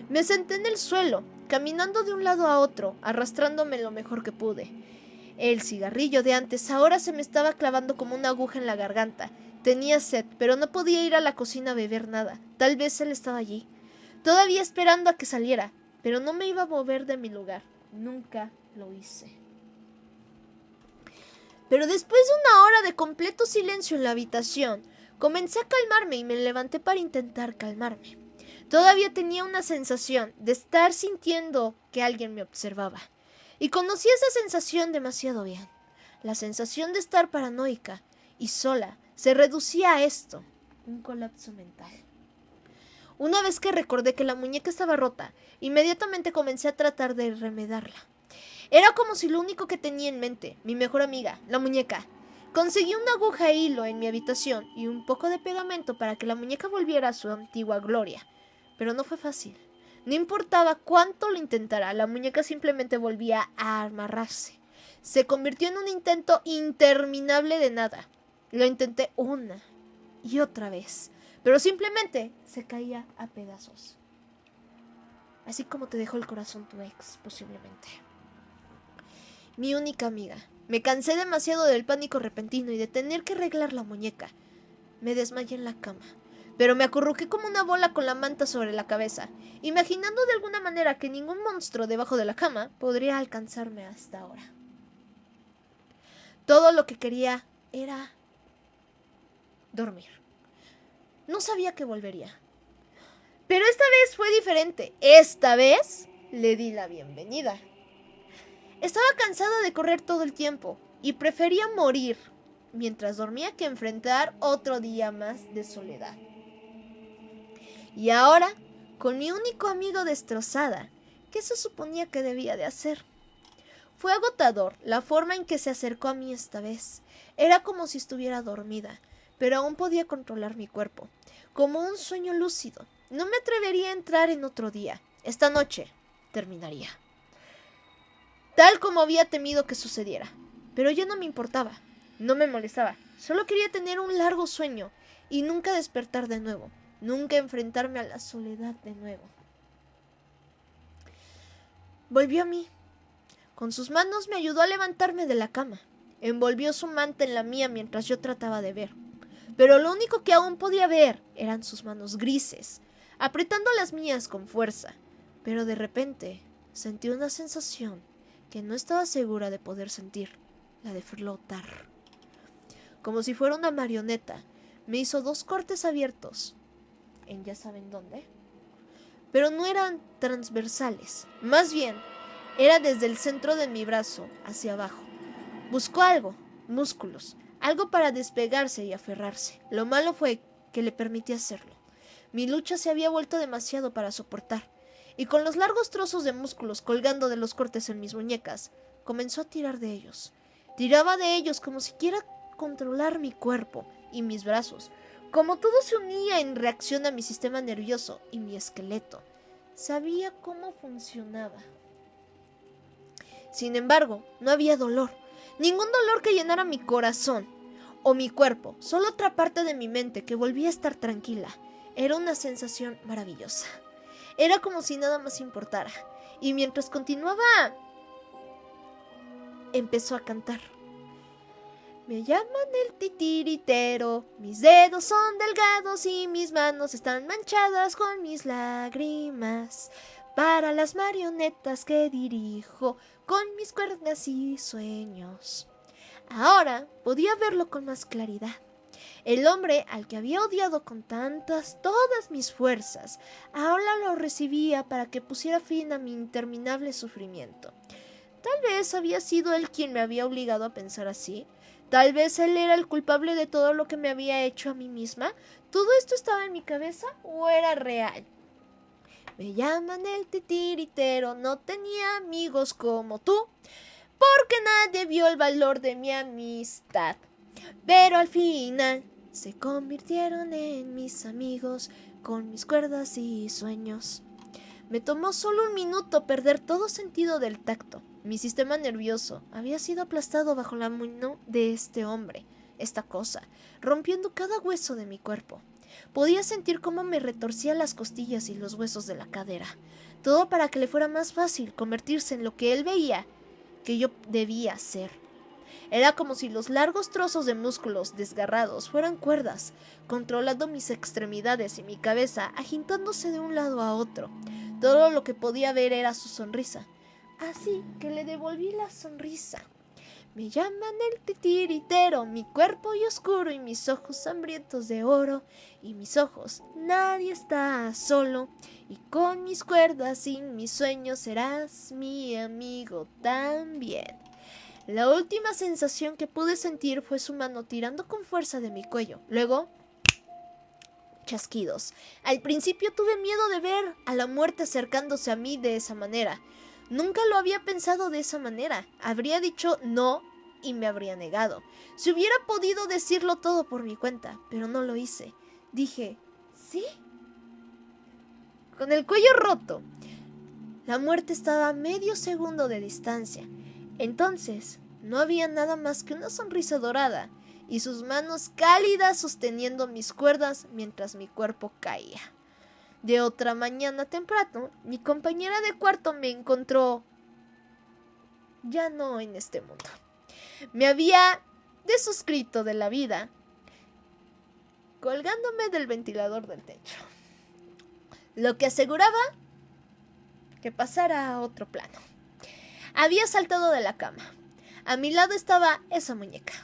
Me senté en el suelo, caminando de un lado a otro, arrastrándome lo mejor que pude. El cigarrillo de antes ahora se me estaba clavando como una aguja en la garganta. Tenía sed, pero no podía ir a la cocina a beber nada. Tal vez él estaba allí, todavía esperando a que saliera, pero no me iba a mover de mi lugar. Nunca lo hice. Pero después de una hora de completo silencio en la habitación, comencé a calmarme y me levanté para intentar calmarme. Todavía tenía una sensación de estar sintiendo que alguien me observaba. Y conocí esa sensación demasiado bien. La sensación de estar paranoica y sola se reducía a esto, un colapso mental. Una vez que recordé que la muñeca estaba rota, inmediatamente comencé a tratar de remedarla. Era como si lo único que tenía en mente, mi mejor amiga, la muñeca. Conseguí una aguja e hilo en mi habitación y un poco de pegamento para que la muñeca volviera a su antigua gloria. Pero no fue fácil. No importaba cuánto lo intentara, la muñeca simplemente volvía a amarrarse. Se convirtió en un intento interminable de nada. Lo intenté una y otra vez, pero simplemente se caía a pedazos. Así como te dejó el corazón tu ex, posiblemente. Mi única amiga. Me cansé demasiado del pánico repentino y de tener que arreglar la muñeca. Me desmayé en la cama, pero me acurruqué como una bola con la manta sobre la cabeza, imaginando de alguna manera que ningún monstruo debajo de la cama podría alcanzarme hasta ahora. Todo lo que quería era dormir. No sabía que volvería. Pero esta vez fue diferente. Esta vez le di la bienvenida. Estaba cansada de correr todo el tiempo y prefería morir mientras dormía que enfrentar otro día más de soledad. Y ahora, con mi único amigo destrozada, ¿qué se suponía que debía de hacer? Fue agotador la forma en que se acercó a mí esta vez. Era como si estuviera dormida, pero aún podía controlar mi cuerpo, como un sueño lúcido. No me atrevería a entrar en otro día. Esta noche terminaría. Tal como había temido que sucediera. Pero ya no me importaba, no me molestaba. Solo quería tener un largo sueño y nunca despertar de nuevo, nunca enfrentarme a la soledad de nuevo. Volvió a mí. Con sus manos me ayudó a levantarme de la cama. Envolvió su manta en la mía mientras yo trataba de ver. Pero lo único que aún podía ver eran sus manos grises, apretando las mías con fuerza. Pero de repente sentí una sensación que no estaba segura de poder sentir, la de flotar. Como si fuera una marioneta, me hizo 2 cortes abiertos, en ya saben dónde, pero no eran transversales, más bien era desde el centro de mi brazo hacia abajo. Buscó algo, músculos, algo para despegarse y aferrarse. Lo malo fue que le permití hacerlo. Mi lucha se había vuelto demasiado para soportar, y con los largos trozos de músculos colgando de los cortes en mis muñecas, comenzó a tirar de ellos. Tiraba de ellos como si quiera controlar mi cuerpo y mis brazos, como todo se unía en reacción a mi sistema nervioso y mi esqueleto. Sabía cómo funcionaba. Sin embargo, no había dolor, ningún dolor que llenara mi corazón o mi cuerpo, solo otra parte de mi mente que volvía a estar tranquila. Era una sensación maravillosa. Era como si nada más importara. Y mientras continuaba, empezó a cantar. Me llaman el titiritero, mis dedos son delgados y mis manos están manchadas con mis lágrimas. Para las marionetas que dirijo con mis cuerdas y sueños. Ahora podía verlo con más claridad. El hombre al que había odiado con todas mis fuerzas, ahora lo recibía para que pusiera fin a mi interminable sufrimiento. Tal vez había sido él quien me había obligado a pensar así. Tal vez él era el culpable de todo lo que me había hecho a mí misma. ¿Todo esto estaba en mi cabeza o era real? Me llaman el titiritero, no tenía amigos como tú, porque nadie vio el valor de mi amistad. Pero al final se convirtieron en mis amigos con mis cuerdas y sueños. Me tomó solo un minuto perder todo sentido del tacto. Mi sistema nervioso había sido aplastado bajo la mano de este hombre, esta cosa, rompiendo cada hueso de mi cuerpo. Podía sentir cómo me retorcía las costillas y los huesos de la cadera. Todo para que le fuera más fácil convertirse en lo que él veía que yo debía ser. Era como si los largos trozos de músculos desgarrados fueran cuerdas, controlando mis extremidades y mi cabeza, agitándose de un lado a otro. Todo lo que podía ver era su sonrisa. Así que le devolví la sonrisa. Me llaman el titiritero, mi cuerpo y oscuro y mis ojos hambrientos de oro. Y mis ojos, nadie está solo. Y con mis cuerdas y mis sueños serás mi amigo también. La última sensación que pude sentir fue su mano tirando con fuerza de mi cuello. Luego, chasquidos. Al principio tuve miedo de ver a la muerte acercándose a mí de esa manera. Nunca lo había pensado de esa manera. Habría dicho no y me habría negado. Si hubiera podido decirlo todo por mi cuenta, pero no lo hice. Dije, ¿sí? Con el cuello roto. La muerte estaba a medio segundo de distancia. Entonces, no había nada más que una sonrisa dorada y sus manos cálidas sosteniendo mis cuerdas mientras mi cuerpo caía. De otra mañana temprano, mi compañera de cuarto me encontró ya no en este mundo. Me había desuscrito de la vida, colgándome del ventilador del techo, lo que aseguraba que pasara a otro plano. Había saltado de la cama. A mi lado estaba esa muñeca,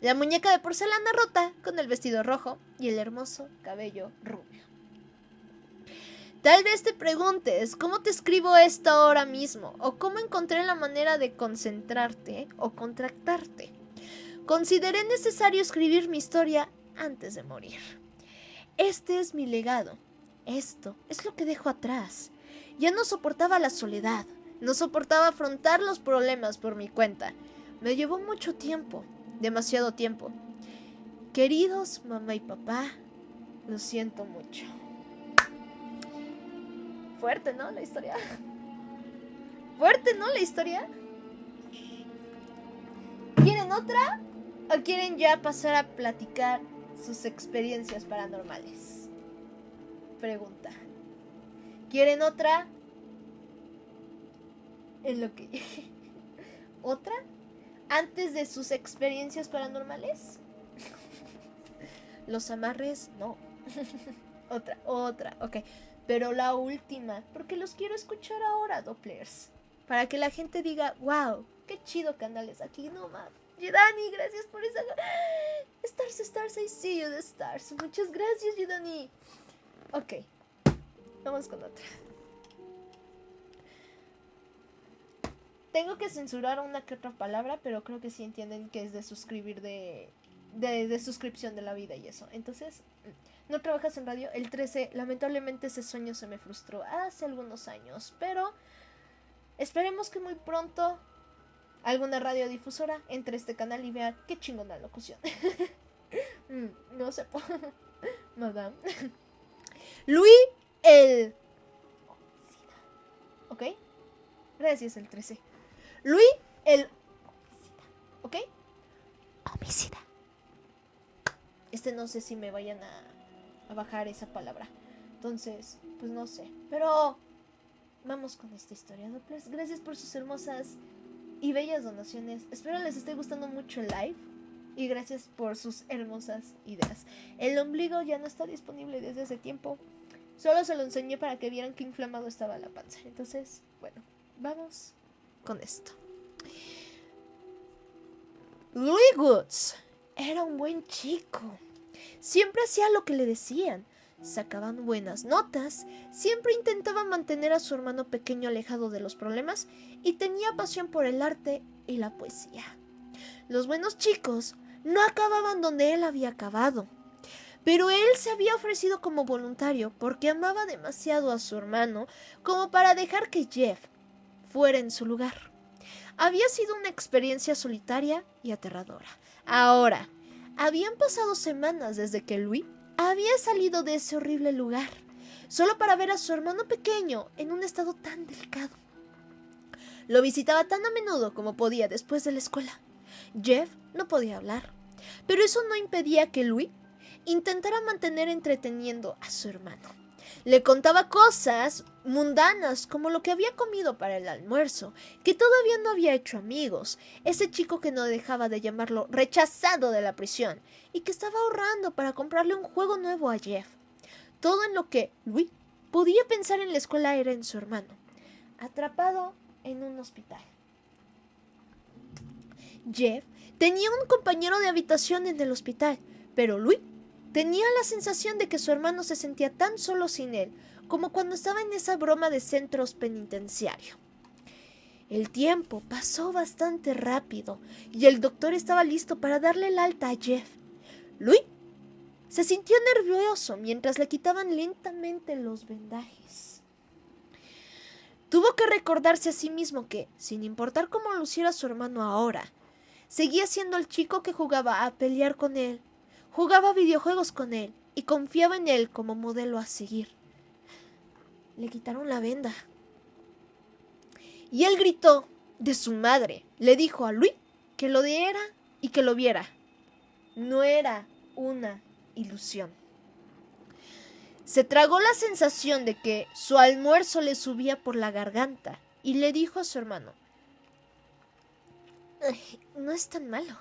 la muñeca de porcelana rota con el vestido rojo y el hermoso cabello rubio. Tal vez te preguntes cómo te escribo esto ahora mismo o cómo encontré la manera de concentrarte o contractarte. Consideré necesario escribir mi historia antes de morir. Este es mi legado. Esto es lo que dejo atrás. Ya no soportaba la soledad. No soportaba afrontar los problemas por mi cuenta. Me llevó mucho tiempo, demasiado tiempo. Queridos mamá y papá, lo siento mucho. Fuerte, ¿no? La historia. Fuerte, ¿no? La historia. ¿Quieren otra? ¿O quieren ya pasar a platicar sus experiencias paranormales? Pregunta. ¿Quieren otra? En lo que... ¿Otra? ¿Antes de sus experiencias paranormales? Los amarres, no. Otra, ok. Pero la última, porque los quiero escuchar ahora, Dopplers. Para que la gente diga, wow, qué chido canales aquí, no más. Yedani, gracias por esa... Stars, I see you, the stars. Muchas gracias, Yedani. Ok, vamos con otra. Tengo que censurar una que otra palabra, pero creo que sí entienden que es de suscribir de suscripción de la vida y eso. Entonces, no trabajas en radio. El 13, lamentablemente ese sueño se me frustró hace algunos años, pero esperemos que muy pronto alguna radiodifusora entre este canal y vea qué chingona locución. No sé. Madame. Luis el... ¿Ok? Gracias, el 13. Luis el... ¿Ok? Homicida. No sé si me vayan a bajar esa palabra. Entonces, pues no sé. Pero vamos con esta historia, Dopplers. Gracias por sus hermosas y bellas donaciones. Espero les esté gustando mucho el live. Y gracias por sus hermosas ideas. El ombligo ya no está disponible desde hace tiempo. Solo se lo enseñé para que vieran qué inflamado estaba la panza. Entonces, bueno, vamos con esto. Louis Woods era un buen chico. Siempre hacía lo que le decían. Sacaban buenas notas, siempre intentaba mantener a su hermano pequeño alejado de los problemas y tenía pasión por el arte y la poesía. Los buenos chicos no acababan donde él había acabado, pero él se había ofrecido como voluntario porque amaba demasiado a su hermano como para dejar que Jeff fuera en su lugar. Había sido una experiencia solitaria y aterradora. Ahora, habían pasado semanas desde que Louis había salido de ese horrible lugar, solo para ver a su hermano pequeño en un estado tan delicado. Lo visitaba tan a menudo como podía después de la escuela. Jeff no podía hablar, pero eso no impedía que Louis intentara mantener entreteniendo a su hermano. Le contaba cosas mundanas como lo que había comido para el almuerzo, que todavía no había hecho amigos, ese chico que no dejaba de llamarlo rechazado de la prisión y que estaba ahorrando para comprarle un juego nuevo a Jeff. Todo en lo que Louis podía pensar en la escuela era en su hermano, atrapado en un hospital. Jeff tenía un compañero de habitación en el hospital, pero Louis tenía la sensación de que su hermano se sentía tan solo sin él como cuando estaba en esa broma de centros penitenciarios. El tiempo pasó bastante rápido y el doctor estaba listo para darle el alta a Jeff. Louis se sintió nervioso mientras le quitaban lentamente los vendajes. Tuvo que recordarse a sí mismo que, sin importar cómo luciera su hermano ahora, seguía siendo el chico que jugaba a pelear con él, jugaba videojuegos con él y confiaba en él como modelo a seguir. Le quitaron la venda. Y él gritó de su madre. Le dijo a Louis que lo diera y que lo viera. No era una ilusión. Se tragó la sensación de que su almuerzo le subía por la garganta y le dijo a su hermano: no es tan malo.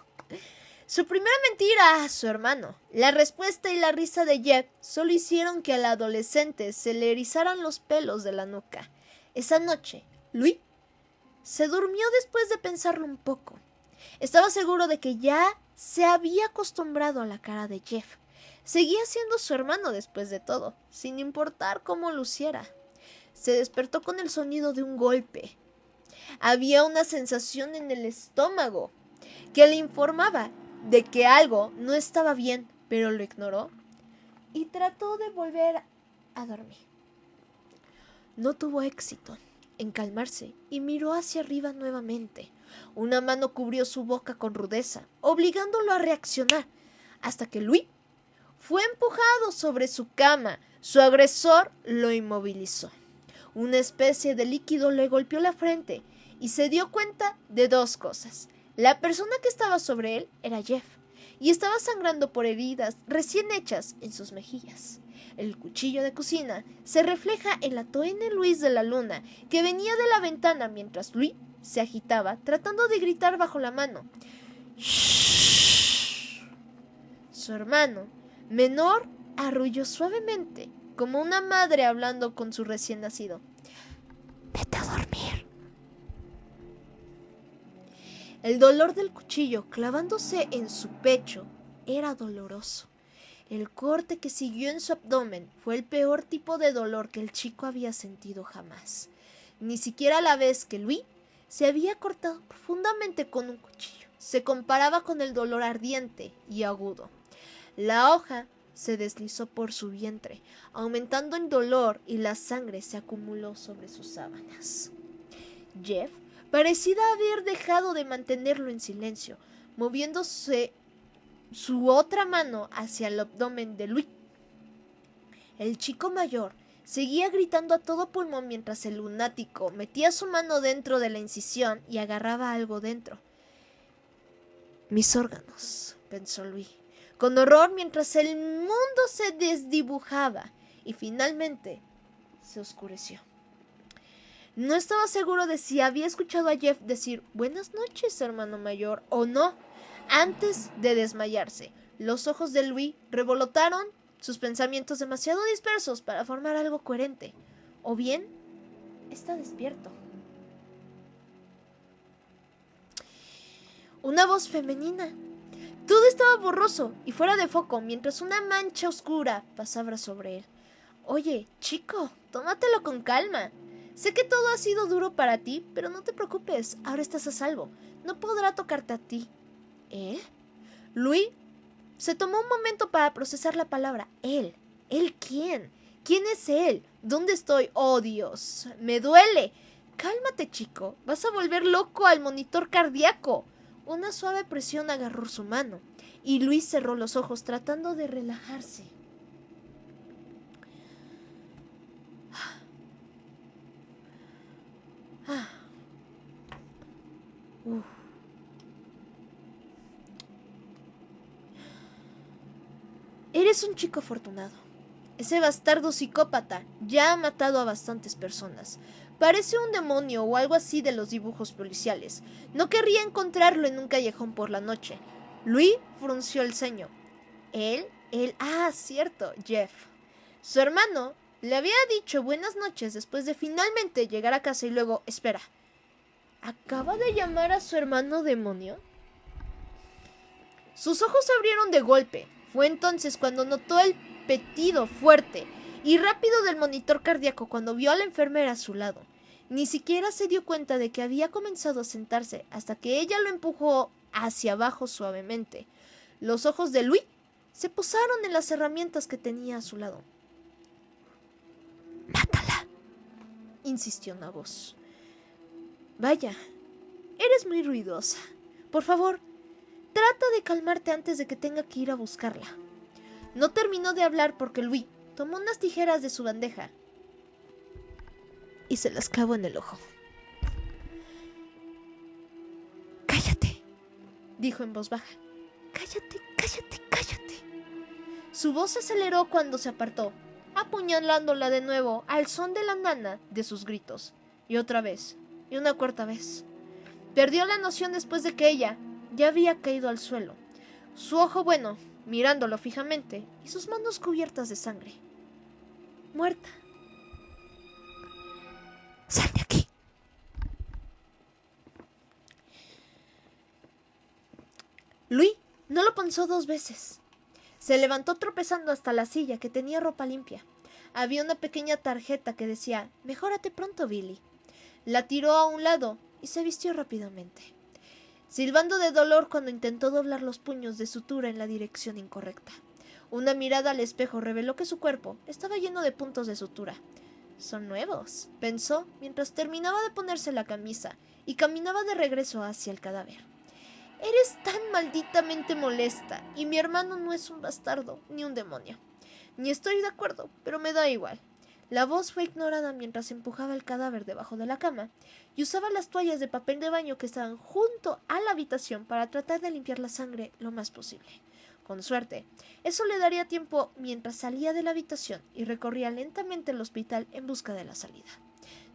Su primera mentira a su hermano. La respuesta y la risa de Jeff solo hicieron que al adolescente se le erizaran los pelos de la nuca. Esa noche, Louis se durmió después de pensarlo un poco. Estaba seguro de que ya se había acostumbrado a la cara de Jeff. Seguía siendo su hermano después de todo, sin importar cómo luciera. Se despertó con el sonido de un golpe. Había una sensación en el estómago que le informaba de que algo no estaba bien, pero lo ignoró y trató de volver a dormir. No tuvo éxito en calmarse y miró hacia arriba nuevamente. Una mano cubrió su boca con rudeza, obligándolo a reaccionar, hasta que Louis fue empujado sobre su cama. Su agresor lo inmovilizó. Una especie de líquido le golpeó la frente y se dio cuenta de dos cosas. La persona que estaba sobre él era Jeff y estaba sangrando por heridas recién hechas en sus mejillas. El cuchillo de cocina se refleja en la toena luz de la luna que venía de la ventana mientras Louis se agitaba tratando de gritar bajo la mano. ¡Shh! Su hermano menor arrulló suavemente como una madre hablando con su recién nacido. Vete a dormir. El dolor del cuchillo clavándose en su pecho era doloroso. El corte que siguió en su abdomen fue el peor tipo de dolor que el chico había sentido jamás. Ni siquiera la vez que Louis se había cortado profundamente con un cuchillo se comparaba con el dolor ardiente y agudo. La hoja se deslizó por su vientre, aumentando el dolor y la sangre se acumuló sobre sus sábanas. Jeff parecía haber dejado de mantenerlo en silencio, moviéndose su otra mano hacia el abdomen de Louis. El chico mayor seguía gritando a todo pulmón mientras el lunático metía su mano dentro de la incisión y agarraba algo dentro. Mis órganos, pensó Louis, con horror mientras el mundo se desdibujaba y finalmente se oscureció. No estaba seguro de si había escuchado a Jeff decir buenas noches, hermano mayor, o no. Antes de desmayarse, los ojos de Louis revolotaron, sus pensamientos demasiado dispersos para formar algo coherente. O bien, está despierto. Una voz femenina. Todo estaba borroso y fuera de foco mientras una mancha oscura pasaba sobre él. Oye, chico, tómatelo con calma. Sé que todo ha sido duro para ti, pero no te preocupes, ahora estás a salvo. No podrá tocarte a ti. ¿Eh? Louis se tomó un momento para procesar la palabra. ¿Él? ¿Él quién? ¿Quién es él? ¿Dónde estoy? ¡Oh, Dios! ¡Me duele! Cálmate, chico. Vas a volver loco al monitor cardíaco. Una suave presión agarró su mano y Louis cerró los ojos tratando de relajarse. Eres un chico afortunado. Ese bastardo psicópata ya ha matado a bastantes personas. Parece un demonio o algo así de los dibujos policiales. No querría encontrarlo en un callejón por la noche. Louis frunció el ceño. Cierto, Jeff. Su hermano le había dicho buenas noches después de finalmente llegar a casa y luego, espera, ¿acaba de llamar a su hermano demonio? Sus ojos se abrieron de golpe. Fue entonces cuando notó el pitido fuerte y rápido del monitor cardíaco cuando vio a la enfermera a su lado. Ni siquiera se dio cuenta de que había comenzado a sentarse hasta que ella lo empujó hacia abajo suavemente. Los ojos de Louis se posaron en las herramientas que tenía a su lado. «Mátala», insistió una voz. «Vaya, eres muy ruidosa. Por favor, trata de calmarte antes de que tenga que ir a buscarla». No terminó de hablar porque Louis tomó unas tijeras de su bandeja y se las clavó en el ojo. «Cállate», dijo en voz baja. «Cállate, cállate, cállate». Su voz se aceleró cuando se apartó, apuñalándola de nuevo al son de la nana de sus gritos. Y otra vez, y una cuarta vez. Perdió la noción después de que ella ya había caído al suelo. Su ojo bueno, mirándolo fijamente, y sus manos cubiertas de sangre. Muerta. «Sal de aquí». Louis no lo pensó dos veces. Se levantó tropezando hasta la silla que tenía ropa limpia. Había una pequeña tarjeta que decía, «Mejórate pronto, Billy». La tiró a un lado y se vistió rápidamente, silbando de dolor cuando intentó doblar los puños de sutura en la dirección incorrecta. Una mirada al espejo reveló que su cuerpo estaba lleno de puntos de sutura. «Son nuevos», pensó mientras terminaba de ponerse la camisa y caminaba de regreso hacia el cadáver. «Eres tan malditamente molesta, y mi hermano no es un bastardo ni un demonio. Ni estoy de acuerdo, pero me da igual». La voz fue ignorada mientras empujaba el cadáver debajo de la cama y usaba las toallas de papel de baño que estaban junto a la habitación para tratar de limpiar la sangre lo más posible. Con suerte, eso le daría tiempo mientras salía de la habitación y recorría lentamente el hospital en busca de la salida.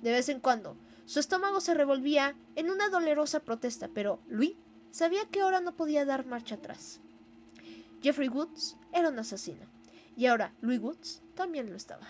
De vez en cuando, su estómago se revolvía en una dolorosa protesta, pero Louis sabía que ahora no podía dar marcha atrás. Jeffrey Woods era un asesino, y ahora Louis Woods también lo estaba.